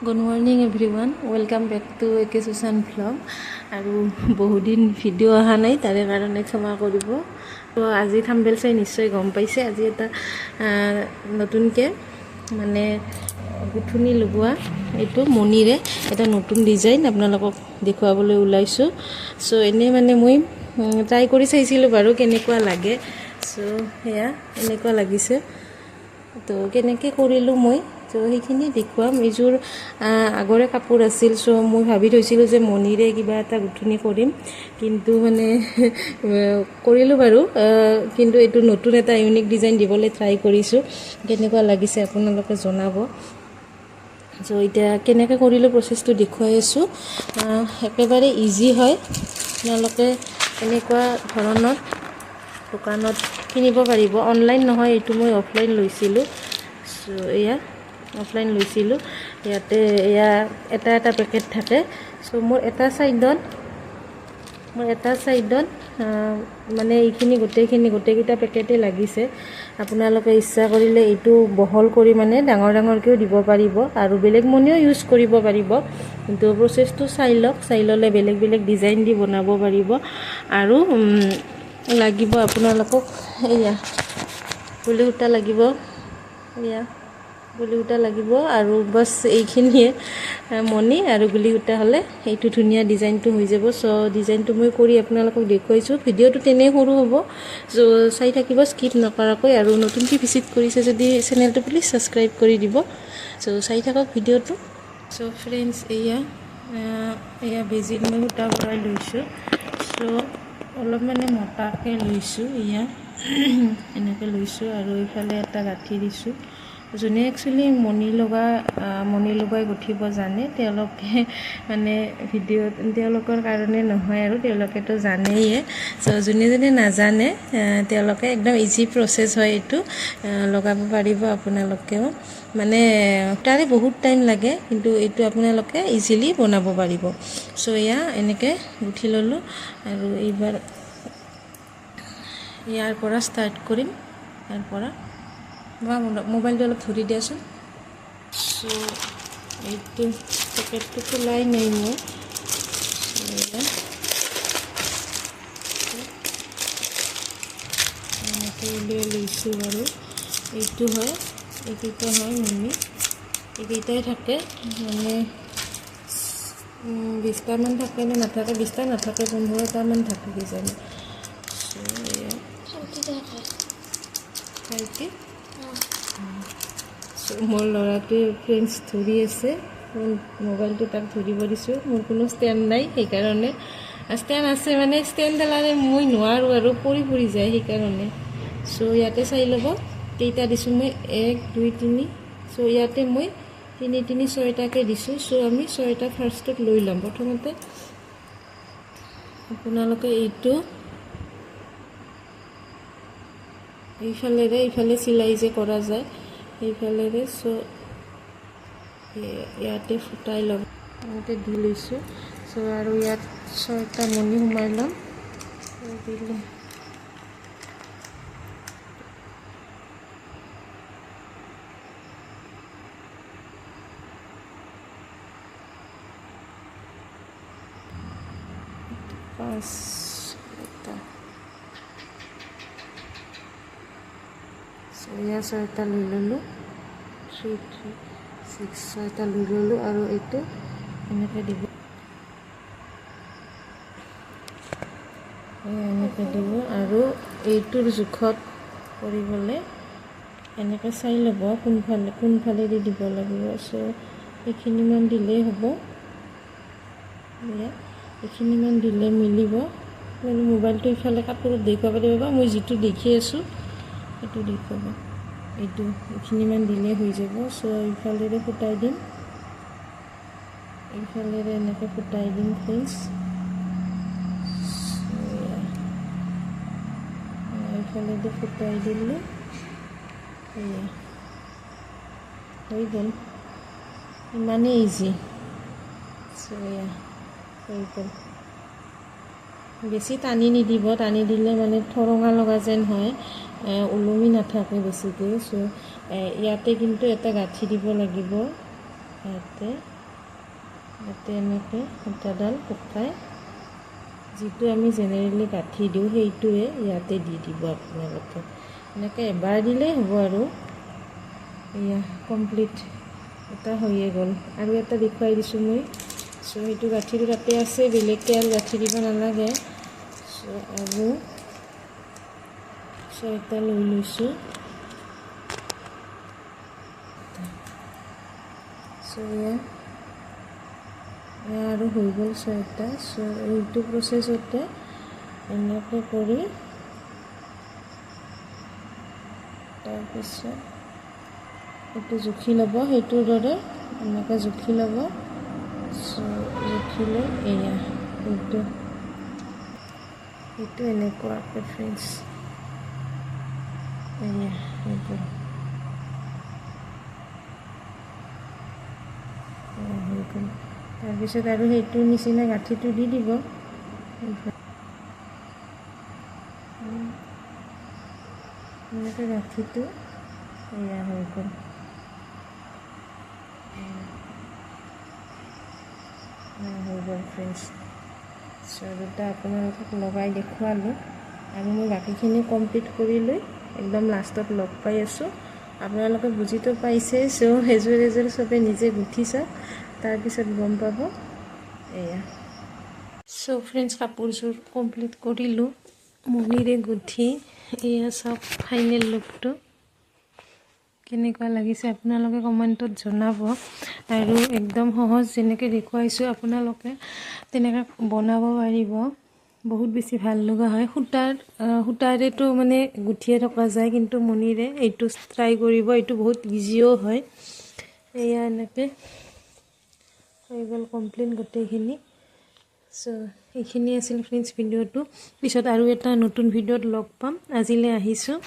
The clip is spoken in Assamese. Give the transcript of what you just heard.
Good morning everyone, welcome back to AK Sushan vlog. আৰু বহুদিন ভিডিঅ' অহা নাই, তাৰে কাৰণে ক্ষমা কৰিব। তো আজি থাম্বনেইল চাই নিশ্চয় গম পাইছে, আজি এটা নতুনকৈ মানে গুঠনি লগোৱা এইটো মণিৰে এটা নতুন ডিজাইন আপোনালোকক দেখুৱাবলৈ ওলাইছোঁ। চ' এনেই মানে মই ট্ৰাই কৰি চাইছিলোঁ বাৰু কেনেকুৱা লাগে। চ' সেয়া এনেকুৱা লাগিছে। তো কেনেকৈ কৰিলোঁ মই, তো সেইখিনি দেখুৱাম। এইযোৰ আগৰে কাপোৰ আছিল। চ' মই ভাবি থৈছিলোঁ যে মণিৰে কিবা এটা গুঠনি কৰিম, কিন্তু মানে কৰিলোঁ বাৰু। কিন্তু এইটো নতুন এটা ইউনিক ডিজাইন দিবলৈ ট্ৰাই কৰিছোঁ। কেনেকুৱা লাগিছে আপোনালোকে জনাব। চ' এতিয়া কেনেকৈ কৰিলোঁ প্ৰচেছটো দেখুৱাই আছোঁ। একেবাৰে ইজি হয়, আপোনালোকে এনেকুৱা ধৰণৰ দোকানত কিনিব পাৰিব। অনলাইন নহয়, এইটো মই অফলাইন লৈছিলোঁ। চ' এয়া অফলাইন লৈছিলোঁ। ইয়াতে এয়া এটা এটা পেকেট থাকে। চ' মোৰ এটা ছাইডত মানে এইখিনি গোটেইকেইটা পেকেটেই লাগিছে। আপোনালোকে ইচ্ছা কৰিলে এইটো বহল কৰি মানে ডাঙৰকৈও দিব পাৰিব, আৰু বেলেগ মণিও ইউজ কৰিব পাৰিব। কিন্তু প্ৰচেছটো চাই লওক, চাই ল'লে বেলেগ বেলেগ ডিজাইন দি বনাব পাৰিব। আৰু লাগিব আপোনালোকক এয়া গুলি সূতা লাগিব, এয়া গুলি সূতা লাগিব, আৰু বাছ এইখিনিয়ে মণি আৰু গুলি সূতা হ'লে এইটো ধুনীয়া ডিজাইনটো হৈ যাব। চ' ডিজাইনটো মই কৰি আপোনালোকক দেখুৱাইছোঁ। ভিডিঅ'টো তেনেই সৰু হ'ব, চ' চাই থাকিব স্কিপ নকৰাকৈ। আৰু নতুনকৈ ভিজিট কৰিছে যদি চেনেলটো প্লিজ ছাবস্ক্ৰাইব কৰি দিব। চ' চাই থাকক ভিডিঅ'টো। চ' ফ্ৰেণ্ডছ, এয়া বেজিত মই সূতা ভৰাই লৈছোঁ। চ' অলপ মানে মোটাকৈ লৈছোঁ, এয়া এনেকৈ লৈছোঁ। আৰু এইফালে এটা গাঁঠি দিছোঁ। যোনে একচুৱেলি মণি লগাই গুঠিব জানে তেওঁলোকে মানে ভিডিঅ'ত তেওঁলোকৰ কাৰণে নহয়, আৰু তেওঁলোকেতো জানেয়ে। চ' যোনে নাজানে তেওঁলোকে একদম ইজি প্ৰচেছ হয় এইটো, লগাব পাৰিব আপোনালোকেও। মানে তাৰে বহুত টাইম লাগে, কিন্তু এইটো আপোনালোকে ইজিলি বনাব পাৰিব। চ' এয়া এনেকৈ গুঠি ল'লোঁ। আৰু এইবাৰ ইয়াৰ পৰা ষ্টাৰ্ট কৰিম। ইয়াৰ পৰা মোবাইলটো অলপ ধৰি দিয়াচোন। চ' এইটো পেকেটটো খোলাই নাই মই, এনেকৈ উলিয়াই লৈছোঁ বাৰু। এইটো হয়, এইকেইটা হয় মণি, এইকেইটাই থাকে। মানে 20টামান থাকে নে নাথাকে, 20টা নাথাকে, 15টামান থাকে কিজানি। মোৰ ল'ৰাটোৱে ফ্ৰেণ্ডছ ধৰি আছে, মোবাইলটো তাক ধৰিব দিছোঁ। মোৰ কোনো ষ্টেণ্ড নাই, সেইকাৰণে ষ্টেণ্ড আছে মানে ষ্টেণ্ডডালাৰে মই নোৱাৰোঁ আৰু পৰি যায় সেইকাৰণে। চ' ইয়াতে চাই ল'ব কেইটা দিছোঁ মই, 1 2 3। চ' ইয়াতে মই 3 3 6টাকৈ দিছোঁ। চ' আমি 6টা ফাৰ্ষ্টত লৈ ল'ম। প্ৰথমতে আপোনালোকে এইটো এইফালে চিলাই যে কৰা যায় সেইফালেৰে। চ' ইয়াতে ফুটাই ল'ম, এনেকৈ দি লৈছোঁ। চ' আৰু ইয়াত 6টা মণি সোমাই ল'ম, দিলোঁ। এয়া 6টা লৈ ল'লোঁ, 3 3 6 6টা লৈ ল'লোঁ। আৰু এইটো এনেকৈ দিব, এনেকৈ দিব। আৰু এইটোৰ জোখত কৰিবলৈ এনেকৈ চাই ল'ব কোনফালেদি দিব লাগিব। চ' এইখিনিমান দিলেই হ'ব, এইখিনিমান দিলে মিলিব। মানে মোবাইলটো ইফালে কাপোৰত দেখুৱাব দিব, বা মই যিটো দেখি আছোঁ সেইটো দেখুৱাব। এইখিনিমান দিলেই হৈ যাব। চ' ইফালেৰে ফুটাই দিম, এইফালেৰে এনেকৈ ফুটাই দিম ফ্ৰেণ্ডছ। এইফালেদি ফুটাই দিলোঁ, এয়া হৈ গ'ল, ইমানেই ইজি। চ' এয়া হৈ গ'ল। বেছি টানি নিদিব, টানি দিলে মানে ঠৰঙা লগা যেন হয়, ওলমি নাথাকে বেছিকৈ। চ' ইয়াতে কিন্তু এটা গাঁঠি দিব লাগিব, ইয়াতে এনেকৈ সূতাডাল শুকাই যিটো আমি জেনেৰেলি গাঁঠি দিওঁ সেইটোৱে ইয়াতে দি দিব আপোনালোকে। এনেকৈ এবাৰ দিলেই হ'ব আৰু এয়া কমপ্লিট এটা হৈয়ে গ'ল। আৰু এটা দেখুৱাই দিছোঁ মই। চ' সেইটো গাঁঠিটো তাতে আছে, বেলেগকৈ আৰু গাঁঠি দিব নালাগে। চ' আৰু এটা লৈ লৈছোঁ। চ' এয়া আৰু হৈ গ'ল 6টা। চ' এইটো প্ৰচেছতে এনেকৈ কৰি তাৰপিছত এইটো জুখি ল'ব, সেইটোৰ দৰে এনেকৈ জুখি ল'ব। চ' জুখি লৈ এয়া এইটো এনেকুৱাকৈ ফ্ৰেণ্ডছ এয়া এইটো হৈ গ'ল। তাৰপিছত আৰু সেইটোৰ নিচিনা গাঁঠিটো দি দিব। এনেকৈ গাঁঠিটো এয়া হৈ গ'ল। হৈ গ'ল ফ্ৰেণ্ডছ। চ' দুটা আপোনালোকক লগাই দেখুৱালোঁ আৰু মই বাকীখিনি কমপ্লিট কৰি লৈ একদম লাষ্টত লগ পাই আছোঁ। আপোনালোকে বুজিতো পাইছে। চ' এযোৰ চবে নিজে গুঠি চাওক, তাৰপিছত গম পাব। এয়া চ' ফ্ৰেণ্ডছ কাপোৰযোৰ কমপ্লিট কৰিলোঁ মণিৰে গুঠি। এয়া চাওক ফাইনেল লুকটো কেনেকুৱা লাগিছে আপোনালোকে কমেণ্টত জনাব। আৰু একদম সহজ যেনেকৈ দেখুৱাইছোঁ আপোনালোকে তেনেকৈ বনাব পাৰিব। বহুত বেছি ভাল লগা হয়। সূতাৰেতো মানে গুঠিয়ে থকা যায়, কিন্তু মণিৰে এইটো ট্ৰাই কৰিব। এইটো বহুত ইজিও হয়। এয়া এনেকৈ হৈ গ'ল কমপ্লিট গোটেইখিনি। চ' এইখিনি আছিল ফ্ৰেণ্ডছ ভিডিঅ'টো। পিছত আৰু এটা নতুন ভিডিঅ'ত লগ পাম। আজিলৈ আহিছোঁ।